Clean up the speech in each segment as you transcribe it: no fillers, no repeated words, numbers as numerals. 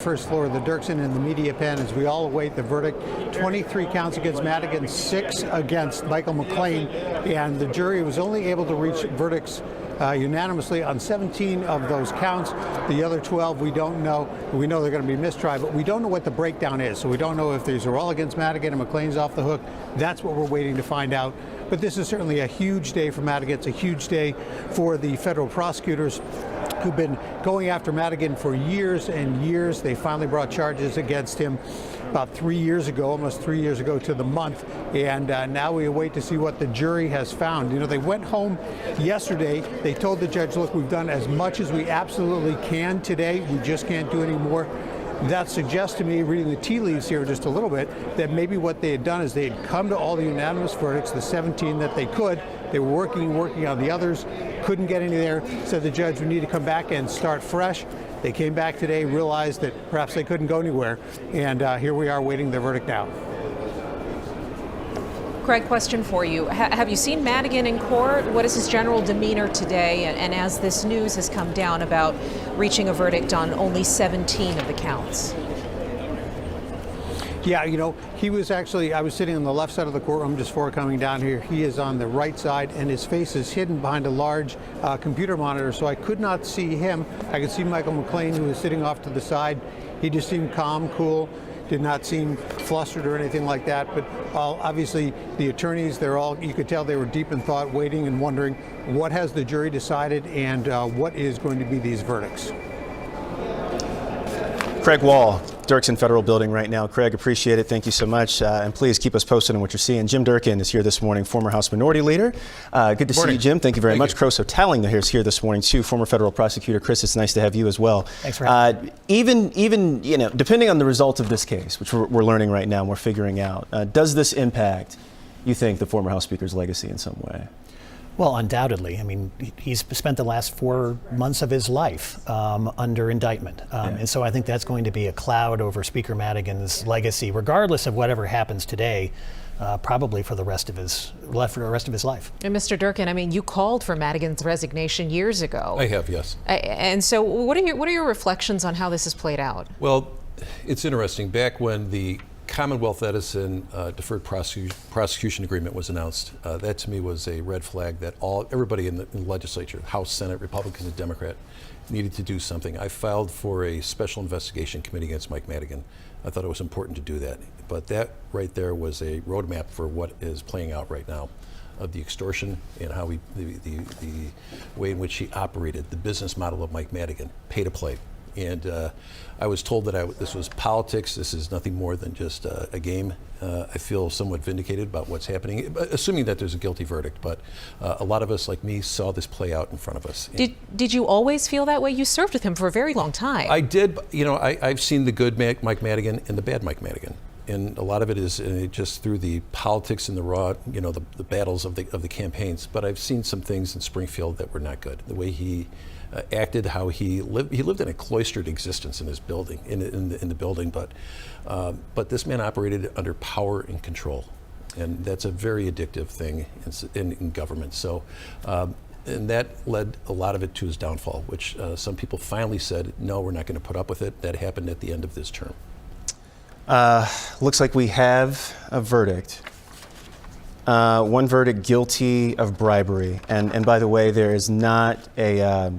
First floor of the Dirksen in the media pen as we all await the verdict. 23 counts against Madigan, 6 against Michael McLean, and the jury was only able to reach verdicts unanimously on 17 of those counts. The other 12 we don't know. We know they're going to be mistried, but we don't know what the breakdown is. So we don't know if these are all against Madigan and McLean's off the hook. That's what we're waiting to find out. But this is certainly a huge day for Madigan. It's a huge day for the federal prosecutors who've been going after Madigan for years and years. They finally brought charges against him about 3 years ago, almost 3 years ago to the month. And now we await to see what the jury has found. You know, they went home yesterday. They told the judge, look, we've done as much as we absolutely can today. We just can't do any more. That suggests to me, reading the tea leaves here just a little bit, that maybe what they had done is they had come to all the unanimous verdicts, the 17 that they could. They were working on the others, couldn't get any there, said the judge would need to come back and start fresh. They came back today, realized that perhaps they couldn't go anywhere, and here we are waiting their verdict now. Craig, question for you. Have you seen Madigan in court? What is his general demeanor today? And as this news has come down about reaching a verdict on only 17 of the counts? Yeah, you know, he was actually, I was sitting on the left side of the courtroom just before coming down here. He is on the right side, and his face is hidden behind a large computer monitor, so I could not see him. I could see Michael McLean, who was sitting off to the side. He just seemed calm, cool, did not seem flustered or anything like that. But obviously, the attorneys, you could tell they were deep in thought, waiting and wondering what has the jury decided and what is going to be these verdicts. Craig Wall, Dirksen Federal Building right now. Craig, appreciate it. Thank you so much. And please keep us posted on what you're seeing. Jim Durkin is here this morning, former House Minority Leader. Good to see you, Jim. Thank you very much. Chris O'Talling is here this morning, too, former federal prosecutor. Chris, it's nice to have you as well. Thanks for having me. Even you know, depending on the result of this case, which we're learning right now and we're figuring out, does this impact, you think, the former House Speaker's legacy in some way? Well, undoubtedly. I mean, he's spent the last 4 months of his life under indictment. And so I think that's going to be a cloud over Speaker Madigan's legacy, regardless of whatever happens today, probably for the rest of his life. And Mr. Durkin, I mean, you called for Madigan's resignation years ago. I have, yes. And so what are your reflections on how this has played out? Well, it's interesting. Back when the Commonwealth Edison deferred prosecution agreement was announced, that to me was a red flag that everybody in the legislature, House, Senate, Republicans and Democrat, needed to do something. I filed for a special investigation committee against Mike Madigan. I thought it was important to do that. But that right there was a roadmap for what is playing out right now of the extortion and how the way in which he operated, the business model of Mike Madigan, pay to play. And I was told that this was politics. This is nothing more than just a game. I feel somewhat vindicated about what's happening, assuming that there's a guilty verdict. But a lot of us, like me, saw this play out in front of us. Did you always feel that way? You served with him for a very long time. I did. You know, I've seen the good Mike Madigan and the bad Mike Madigan. And a lot of it is just through the politics and the raw, you know, the battles of the campaigns. But I've seen some things in Springfield that were not good. The way he acted, how he lived in a cloistered existence in his building, in the building. But this man operated under power and control, and that's a very addictive thing in government. So. And that led a lot of it to his downfall, which some people finally said, no, we're not going to put up with it. That happened at the end of this term. Looks like we have a verdict. One verdict, guilty of bribery. And by the way, there is not a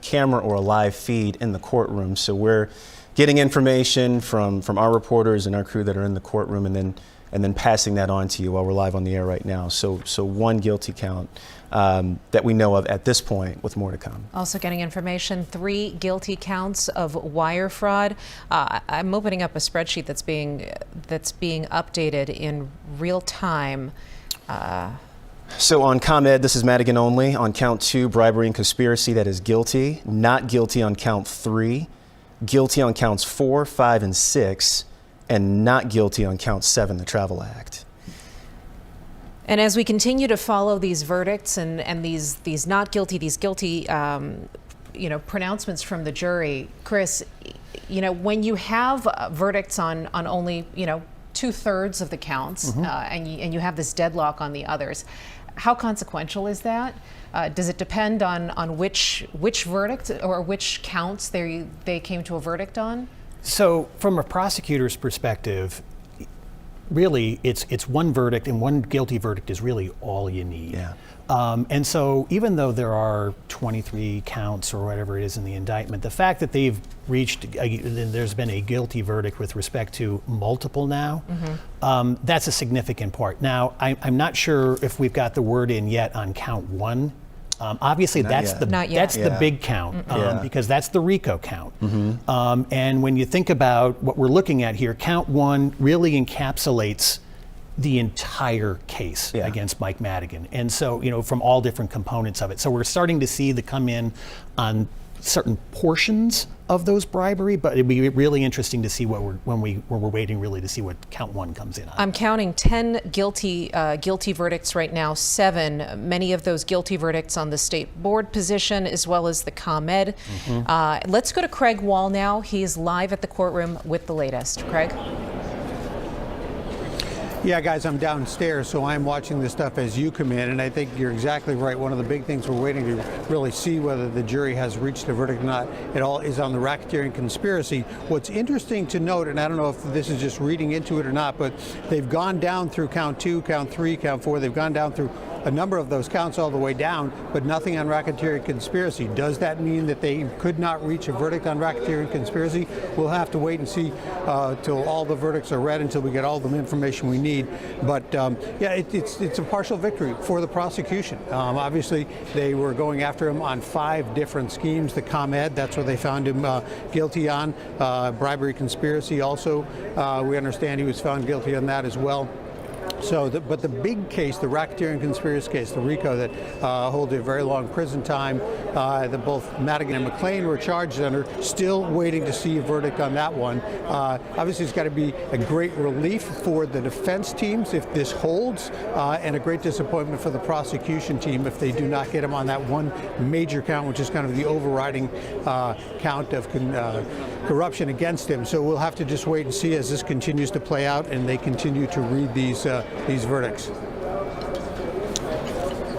camera or a live feed in the courtroom. So we're getting information from our reporters and our crew that are in the courtroom and then passing that on to you while we're live on the air right now. So one guilty count that we know of at this point, with more to come. Also getting information, 3 guilty counts of wire fraud. I'm opening up a spreadsheet that's being updated in real time. So on ComEd, this is Madigan only. On count 2, bribery and conspiracy, that is guilty. Not guilty on count 3. Guilty on counts 4, 5, and 6. And not guilty on count 7, the Travel Act. And as we continue to follow these verdicts and these not guilty, these guilty, pronouncements from the jury, Chris, you know, when you have verdicts on only, 2/3 of the counts, and you have this deadlock on the others, how consequential is that? Does it depend on which verdict or which counts they came to a verdict on? So from a prosecutor's perspective, really, it's one verdict, and one guilty verdict is really all you need. Yeah. And so even though there are 23 counts or whatever it is in the indictment, the fact that they've there's been a guilty verdict with respect to multiple now, that's a significant part. Now, I'm not sure if we've got the word in yet on count 1. Obviously, that's the big count because that's the RICO count. And when you think about what we're looking at here, count 1 really encapsulates the entire case against Mike Madigan. And so, from all different components of it. So we're starting to see the come in on certain portions of those bribery, but it'd be really interesting to see when we're waiting really to see what count 1 comes in on. I'm counting 10 guilty verdicts right now, 7. Many of those guilty verdicts on the state board position as well as the ComEd. Let's go to Craig Wall now. He's live at the courtroom with the latest. Craig? Yeah, guys, I'm downstairs, so I'm watching this stuff as you come in, and I think you're exactly right. One of the big things we're waiting to really see whether the jury has reached a verdict or not, it all is on the racketeering conspiracy. What's interesting to note, and I don't know if this is just reading into it or not, but they've gone down through count 2, count 3, count 4. They've gone down through a number of those counts all the way down, but nothing on racketeering conspiracy. Does that mean that they could not reach a verdict on racketeering conspiracy? We'll have to wait and see till all the verdicts are read, until we get all the information we need. But yeah, it's a partial victory for the prosecution. Obviously, they were going after him on 5 different schemes. The ComEd, that's where they found him guilty on. Bribery conspiracy also, we understand he was found guilty on that as well. So, but the big case, the racketeering conspiracy case, the RICO, that holds a very long prison time, that both Madigan and McLean were charged under, still waiting to see a verdict on that one. Obviously, it's got to be a great relief for the defense teams if this holds, and a great disappointment for the prosecution team if they do not get him on that one major count, which is kind of the overriding count of corruption against him. So we'll have to just wait and see as this continues to play out and they continue to read these verdicts.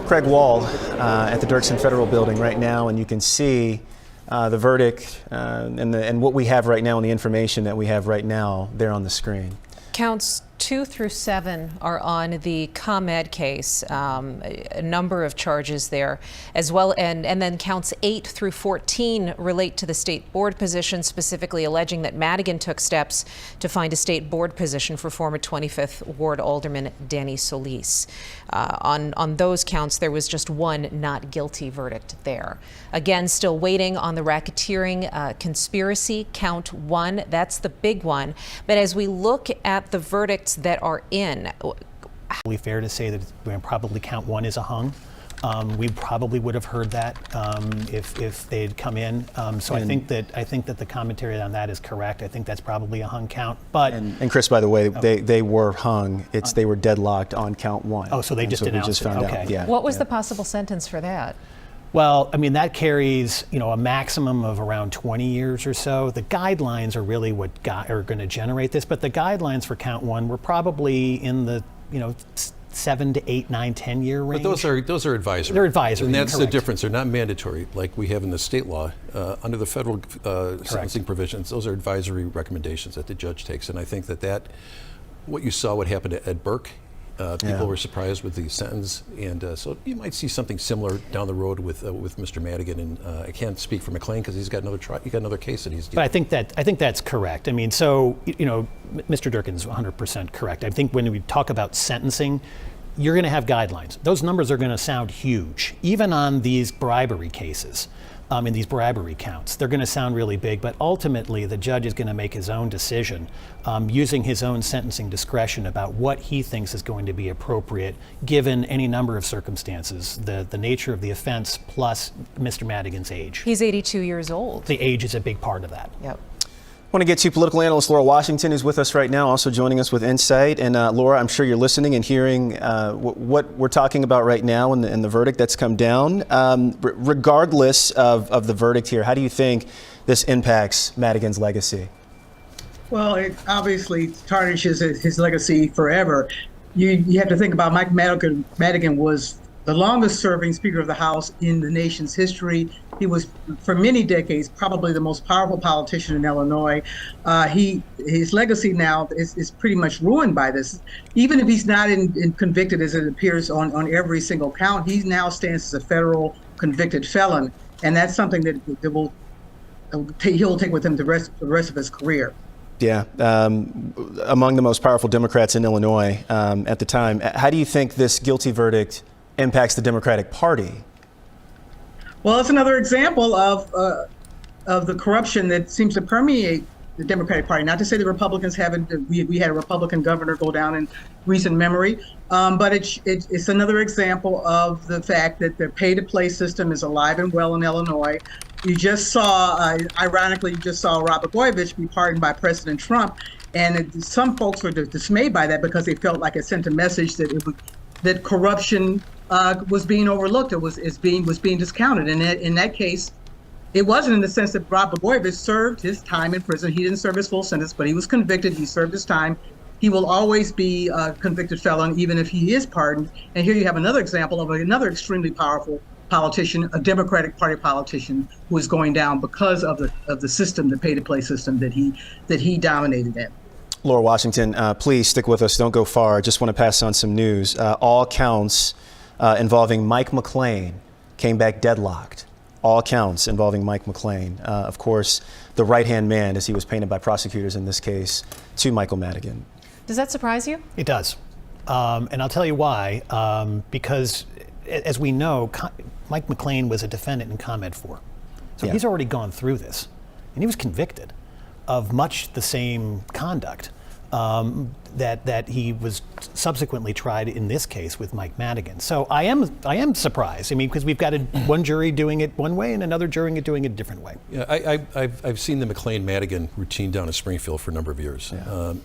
Craig Wall at the Dirksen Federal Building right now, and you can see the verdict and what we have right now and the information that we have right now there on the screen. Counts 2 through 7 are on the ComEd case, a number of charges there as well, and then counts 8 through 14 relate to the state board position, specifically alleging that Madigan took steps to find a state board position for former 25th Ward Alderman Danny Solis. On those counts, there was just one not guilty verdict there. Again, still waiting on the racketeering conspiracy, count 1. That's the big one. But as we look at the verdicts that are in, Probably fair to say that probably count 1 is a hung. We probably would have heard that if they had come in. So I think that the commentary on that is correct. I think that's probably a hung count. But and Chris, by the way, they were hung. They were deadlocked on count 1. Oh, so they just announced it. Okay. Yeah. what was the possible sentence for that? Well, I mean, that carries, a maximum of around 20 years or so. The guidelines are really what are going to generate this, but the guidelines for count 1 were probably in the, 7 to 8, 9, 10 year range. But those are advisory. They're advisory. And that's correct. the difference. They're not mandatory like we have in the state law. Under the federal sentencing provisions, those are advisory recommendations that the judge takes. And I think that what you saw what happened to Ed Burke, people were surprised with the sentence, and so you might see something similar down the road with Mr. Madigan. And I can't speak for McLean because he's got another case that he's dealing But I think that's correct. I mean, so Mr. Durkin's 100% correct. I think when we talk about sentencing, you're going to have guidelines. Those numbers are going to sound huge, even on these bribery cases. In these bribery counts, they're going to sound really big, but ultimately the judge is going to make his own decision using his own sentencing discretion about what he thinks is going to be appropriate given any number of circumstances, the nature of the offense plus Mr. Madigan's age. He's 82 years old. The age is a big part of that. Yep. I want to get to political analyst Laura Washington, who's with us right now, also joining us with insight. And Laura, I'm sure you're listening and hearing what we're talking about right now and the verdict that's come down. Regardless of the verdict here, how do you think this impacts Madigan's legacy? Well, it obviously tarnishes his legacy forever. You have to think about Mike Madigan was the longest serving Speaker of the House in the nation's history. He was, for many decades, probably the most powerful politician in Illinois. His legacy now is pretty much ruined by this. Even if he's not convicted, as it appears on every single count, he now stands as a federal convicted felon. And that's something that he'll take with him the rest of his career. Yeah, among the most powerful Democrats in Illinois at the time. How do you think this guilty verdict impacts the Democratic Party? Well, it's another example of the corruption that seems to permeate the Democratic Party. Not to say the Republicans haven't. We had a Republican governor go down in recent memory, but it's another example of the fact that the pay-to-play system is alive and well in Illinois. You just saw, ironically, Robert Blagojevich be pardoned by President Trump, and some folks were dismayed by that because they felt like it sent a message that corruption was being overlooked. It was being discounted, and in that case, it wasn't in the sense that Robert Blagojevich served his time in prison. He didn't serve his full sentence, but he was convicted. He served his time. He will always be a convicted felon, even if he is pardoned. And here you have another example of another extremely powerful politician, a Democratic Party politician, who is going down because of the system, the pay-to-play system that he dominated in. Laura Washington, please stick with us. Don't go far. Just want to pass on some news. All counts involving Mike McClain came back deadlocked. All counts involving Mike McClain. Of course, the right-hand man, as he was painted by prosecutors in this case, to Michael Madigan. Does that surprise you? It does. And I'll tell you why. Because, as we know, Mike McClain was a defendant in Comment 4. So he's already gone through this. And he was convicted of much the same conduct that he was subsequently tried in this case with Mike Madigan. So I am surprised. I mean, because we've got one jury doing it one way and another jury doing it a different way. Yeah, I've seen the McClain-Madigan routine down in Springfield for a number of years.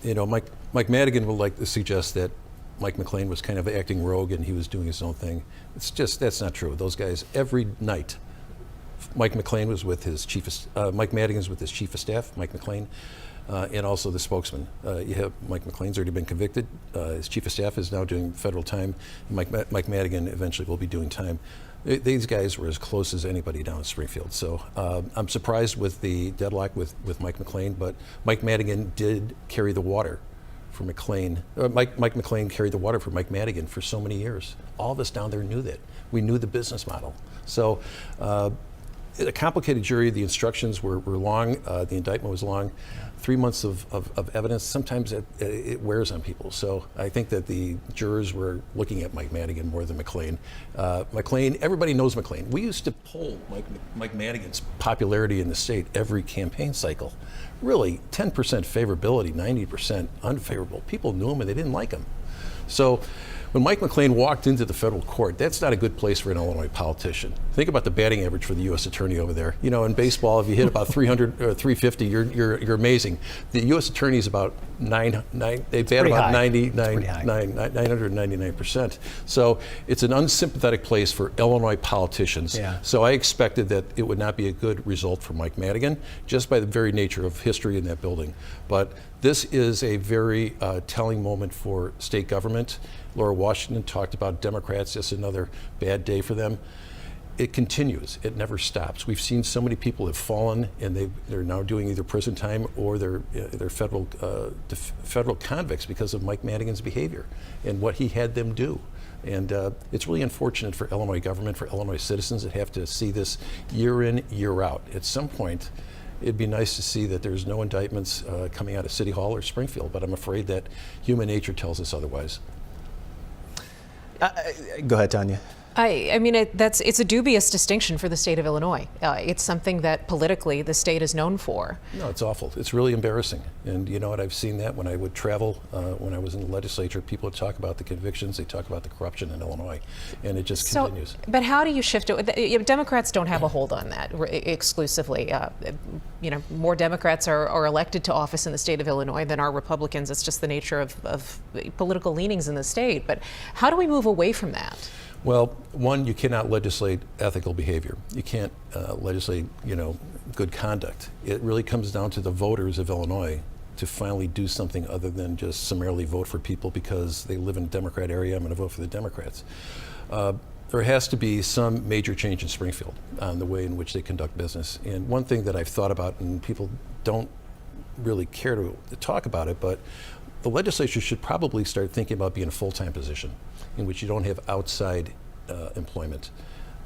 Yeah. Mike Madigan would like to suggest that Mike McClain was kind of acting rogue and he was doing his own thing. That's not true. Those guys, every night, Mike McClain was with his Mike Madigan was with his chief of staff, Mike McClain, and also the spokesman. You have Mike McClain's already been convicted. His chief of staff is now doing federal time. Mike Madigan eventually will be doing time. These guys were as close as anybody down in Springfield. So I'm surprised with the deadlock with Mike McClain, but Mike Madigan did carry the water for McClain. Mike McClain carried the water for Mike Madigan for so many years. All of us down there knew that. We knew the business model. So a complicated jury. The instructions were long. The indictment was long. 3 months of evidence. Sometimes it wears on people. So I think that the jurors were looking at Mike Madigan more than McClain. McClain, everybody knows McClain. We used to poll Mike Madigan's popularity in the state every campaign cycle. Really, 10% favorability, 90% unfavorable. People knew him and they didn't like him. So when Mike McClain walked into the federal court, that's not a good place for an Illinois politician. Think about the batting average for the U.S. attorney over there. You know, in baseball, if you hit about 300 or 350, you're amazing. The U.S. attorney is about they bat about 999%. So it's an unsympathetic place for Illinois politicians. Yeah. So I expected that it would not be a good result for Mike Madigan, just by the very nature of history in that building. But this is a very telling moment for state government. Laura Washington talked about Democrats, just another bad day for them. It continues. It never stops. We've seen so many people have fallen, and they're now doing either prison time or they're federal convicts because of Mike Madigan's behavior and what he had them do. And it's really unfortunate for Illinois government, for Illinois citizens that have to see this year in, year out. At some point, it'd be nice to see that there's no indictments coming out of City Hall or Springfield, but I'm afraid that human nature tells us otherwise. Go ahead, Tanya. I mean, it's a dubious distinction for the state of Illinois. It's something that politically the state is known for. No, it's awful. It's really embarrassing. And you know what? I've seen that when I would travel, when I was in the legislature. People would talk about the convictions. They talk about the corruption in Illinois, and it just continues. But how do you shift it? Democrats don't have a hold on that exclusively. More Democrats are elected to office in the state of Illinois than are Republicans. It's just the nature of political leanings in the state. But how do we move away from that? Well, one, you cannot legislate ethical behavior. You can't legislate, good conduct. It really comes down to the voters of Illinois to finally do something other than just summarily vote for people because they live in a Democrat area. I'm going to vote for the Democrats. there has to be some major change in Springfield on the way in which they conduct business. And one thing that I've thought about, and people don't really care to talk about it, but the legislature should probably start thinking about being a full-time position in which you don't have outside employment.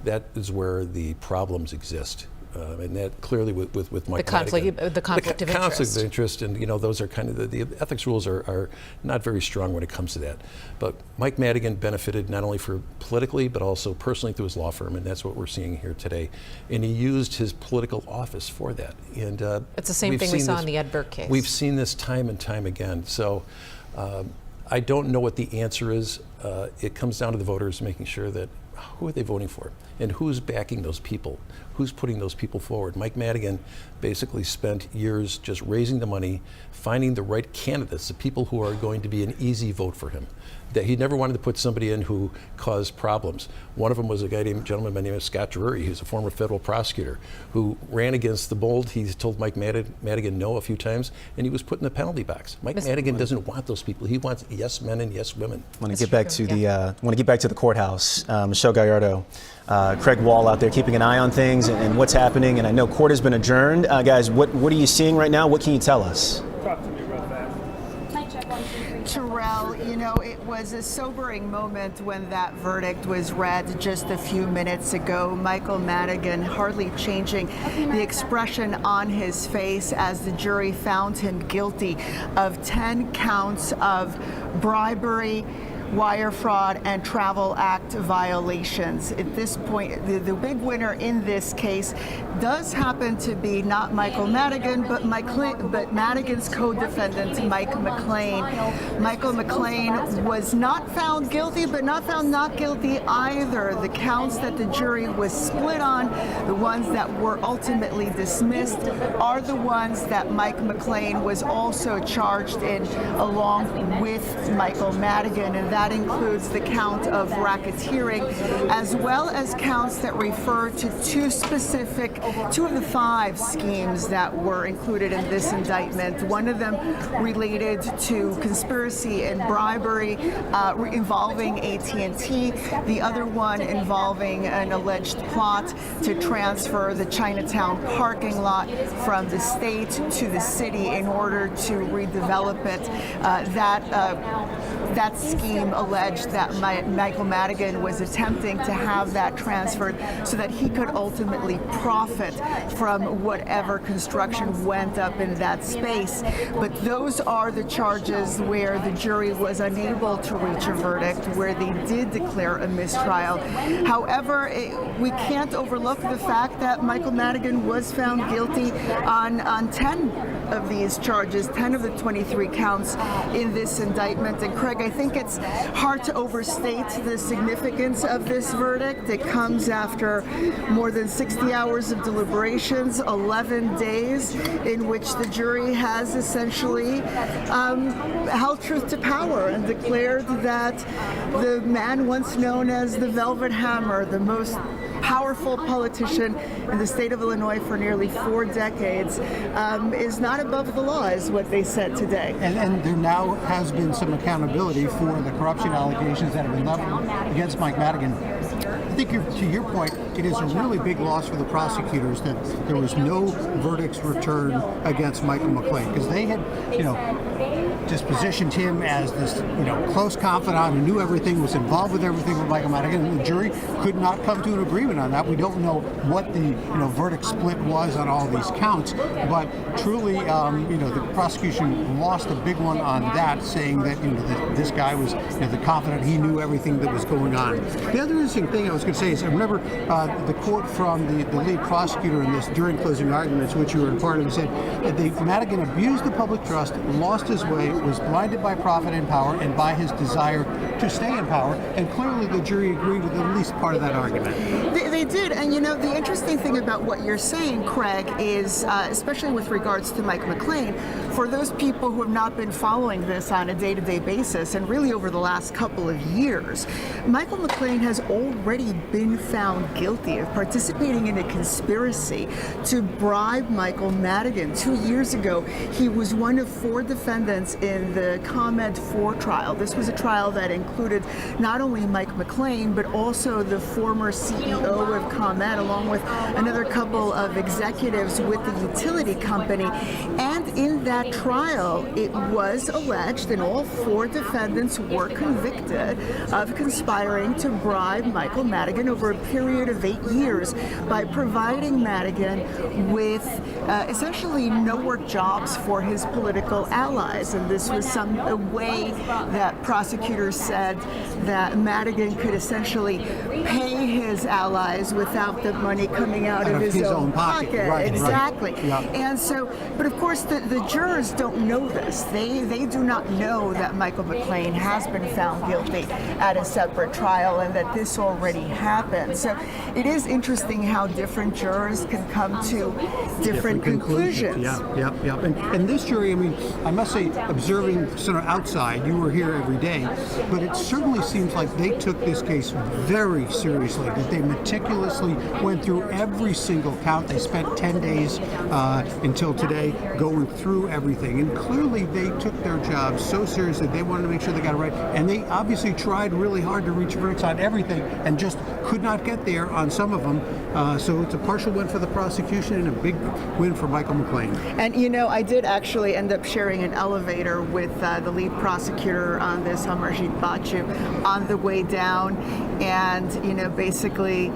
That is where the problems exist. And that clearly with Mike Madigan, the conflict of interest. Conflict of interest, and those are kind of the ethics rules are not very strong when it comes to that. But Mike Madigan benefited not only for politically but also personally through his law firm, and that's what we're seeing here today. And he used his political office for that. And it's the same thing we saw in the Ed Burke case. We've seen this time and time again. So I don't know what the answer is. It comes down to the voters making sure that who are they voting for and who's backing those people, who's putting those people forward. Mike Madigan basically spent years just raising the money, finding the right candidates, the people who are going to be an easy vote for him. That he never wanted to put somebody in who caused problems. One of them was a gentleman by the name of Scott Drury, who's a former federal prosecutor, who ran against the bold. He told Mike Madigan no a few times, and he was put in the penalty box. Mike Madigan doesn't want those people. He wants yes men and yes women. I want to get back to the courthouse. Michelle Gallardo, Craig Wall out there keeping an eye on things and what's happening. And I know court has been adjourned. Guys, what are you seeing right now? What can you tell us? Talk to me real fast. Terrell, it was a sobering moment when that verdict was read just a few minutes ago. Michael Madigan hardly changing the expression on his face as the jury found him guilty of 10 counts of bribery, wire fraud, and Travel Act violations. At this point, the big winner in this case does happen to be not Michael Madigan, but Madigan's co-defendant, Mike McLean. Michael McLean was not found guilty, but not found not guilty either. The counts that the jury was split on, the ones that were ultimately dismissed, are the ones that Mike McLean was also charged in along with Michael Madigan, and that includes the count of racketeering, as well as counts that refer to two of the 5 schemes that were included in this indictment. One of them related to conspiracy and bribery involving AT&T. The other one involving an alleged plot to transfer the Chinatown parking lot from the state to the city in order to redevelop it. That scheme alleged that Michael Madigan was attempting to have that transferred so that he could ultimately profit from whatever construction went up in that space. But those are the charges where the jury was unable to reach a verdict, where they did declare a mistrial. However, we can't overlook the fact that Michael Madigan was found guilty on 10 of these charges, 10 of the 23 counts in this indictment. And Craig, I think it's hard to overstate the significance of this verdict. It comes after more than 60 hours of deliberations, 11 days in which the jury has essentially held truth to power and declared that the man once known as the Velvet Hammer, the most powerful politician in the state of Illinois for nearly 4 decades, is not above the law, is what they said today. And there now has been some accountability for the corruption allegations that have been leveled against Mike Madigan. I think to your point, it is a really big loss for the prosecutors that there was no verdicts returned against Michael McLean, because they had, just positioned him as this, close confidant who knew everything, was involved with everything with Michael Madigan, and the jury could not come to an agreement on that. We don't know what the, verdict split was on all these counts, but truly, the prosecution lost a big one on that, saying that, this guy was, the confidant, he knew everything that was going on. The other interesting thing I was going to say is, I remember the quote from the lead prosecutor in this during closing arguments, which you were a part of, said that Madigan abused the public trust, lost his way, was blinded by profit and power and by his desire to stay in power, and clearly the jury agreed with at least part of that argument. They did, and the interesting thing about what you're saying, Craig, is especially with regards to Mike McLean, for those people who have not been following this on a day-to-day basis, and really over the last couple of years, Michael McLean has already been found guilty of participating in a conspiracy to bribe Michael Madigan. 2 years ago, he was one of 4 defendants in the ComEd 4 trial. This was a trial that included not only Mike McLean, but also the former CEO of ComEd, along with another couple of executives with the utility company. And in that trial, it was alleged, and all 4 defendants were convicted of conspiring to bribe Michael Madigan over a period of 8 years by providing Madigan with essentially no-work jobs for his political allies. And this was a way that prosecutors said that Madigan could essentially pay his allies without the money coming out of his own pocket. Right, exactly. Right. Yeah. And so, but of course, the jurors don't know this. They do not know that Michael McLean has been found guilty at a separate trial and that this already happened. So it is interesting how different jurors can come to different conclusions. Yeah. And this jury, I mean, I must say, observing sort of outside, you were here every day, but it certainly seems like they took this case very seriously, that they meticulously went through every single count. They spent 10 days until today going through everything. And clearly they took their job so seriously, they wanted to make sure they got it right. And they obviously tried really hard to reach verdicts on everything and just could not get there on some of them. So it's a partial win for the prosecution and a big win for Michael McLean. And you know, I did actually end up sharing an elevator with the lead prosecutor on this, Amarjit Bachu, on the way down. And, you know, basically,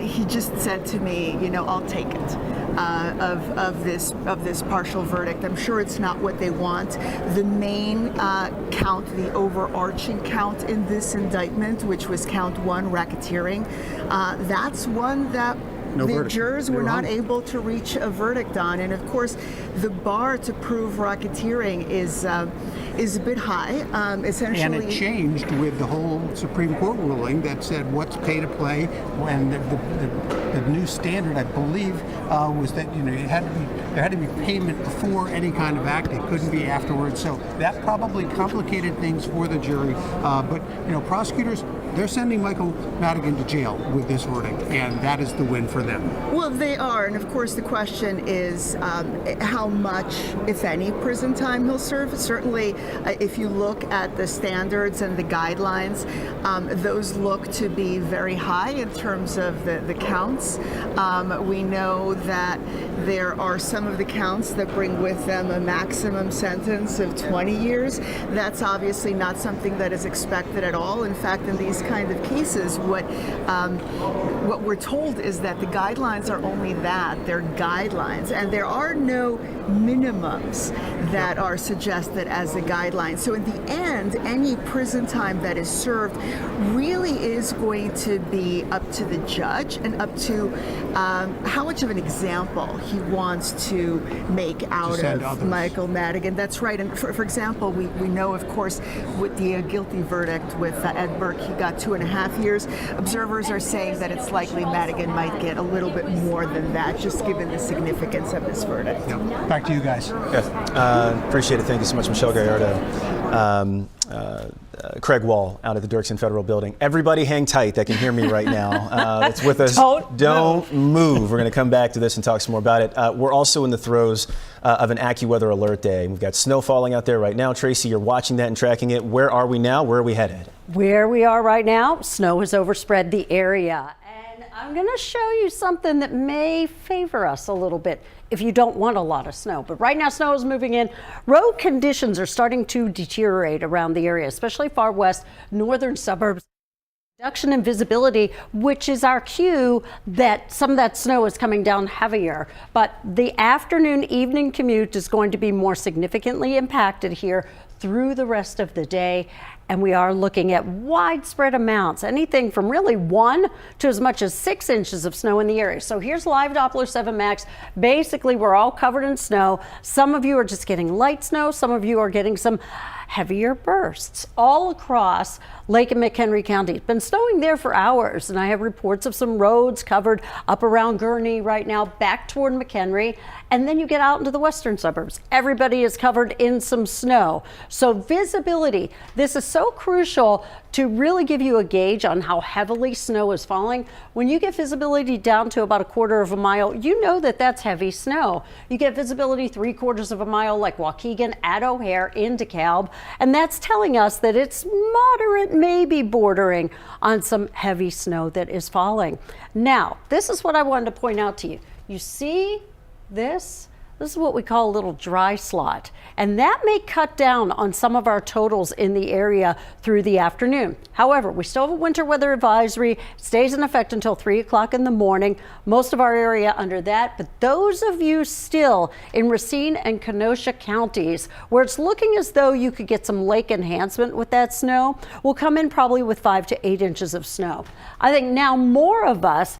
he just said to me, you know, I'll take it. Of this partial verdict. I'm sure it's not what they want. The main count, the overarching count in this indictment, which was count 1, racketeering, that's one that jurors were not able to reach a verdict on. And of course, the bar to prove racketeering is a bit high. Essentially, and it changed with the whole Supreme Court ruling that said what's pay to play, when the new standard, I believe, was that there had to be payment before any kind of act. It couldn't be afterwards. So that probably complicated things for the jury. But prosecutors, they're sending Michael Madigan to jail with this verdict, and that is the win for them. Well, they are, and of course the question is how much, if any, prison time he'll serve. Certainly, if you look at the standards and the guidelines, those look to be very high in terms of the counts. We know that there are some of the counts that bring with them a maximum sentence of 20 years. That's obviously not something that is expected at all. In fact, in these kind of cases, what we're told is that the guidelines are only that. They're guidelines, and there are no minimums that are suggested as a guideline. So in the end, any prison time that is served really is going to be up to the judge and up to how much of an example he wants to make out of Michael Madigan. That's right. And for example, we know, of course, with the guilty verdict with Ed Burke, he got 2.5 years. Observers are saying that it's likely Madigan might get a little bit more than that, just given the significance of this verdict. Yep. Back to you guys. Yes. Appreciate it. Thank you so much, Michelle Gallardo. Craig Wall out at the Dirksen Federal Building. Everybody hang tight that can hear me right now. That's with us. Don't move. We're going to come back to this and talk some more about it. We're also in the throes of an AccuWeather alert day. We've got snow falling out there right now. Tracy, you're watching that and tracking it. Where are we now? Where are we headed? Where we are right now, snow has overspread the area. And I'm going to show you something that may favor us a little bit if you don't want a lot of snow. But right now, snow is moving in. Road conditions are starting to deteriorate around the area, especially far west, northern suburbs. Reduction in visibility, which is our cue that some of that snow is coming down heavier. But the afternoon, evening commute is going to be more significantly impacted here through the rest of the day. And we are looking at widespread amounts, anything from really 1 to as much as 6 inches of snow in the area. So here's live Doppler 7 Max. Basically, we're all covered in snow. Some of you are just getting light snow. Some of you are getting some heavier bursts all across Lake and McHenry County. It's been snowing there for hours, and I have reports of some roads covered up around Gurnee right now, back toward McHenry. And then you get out into the western suburbs. Everybody is covered in some snow. So visibility, this is so crucial to really give you a gauge on how heavily snow is falling. When you get visibility down to about 1/4 of a mile, you know that that's heavy snow. You get visibility 3/4 of a mile like Waukegan at O'Hare in DeKalb, and that's telling us that it's moderate, maybe bordering on some heavy snow that is falling. Now, this is what I wanted to point out to you. You see this? This is what we call a little dry slot, and that may cut down on some of our totals in the area through the afternoon. However, we still have a winter weather advisory. It stays in effect until 3 o'clock in the morning. Most of our area under that, but those of you still in Racine and Kenosha counties where it's looking as though you could get some lake enhancement with that snow will come in probably with 5 to 8 inches of snow. I think now more of us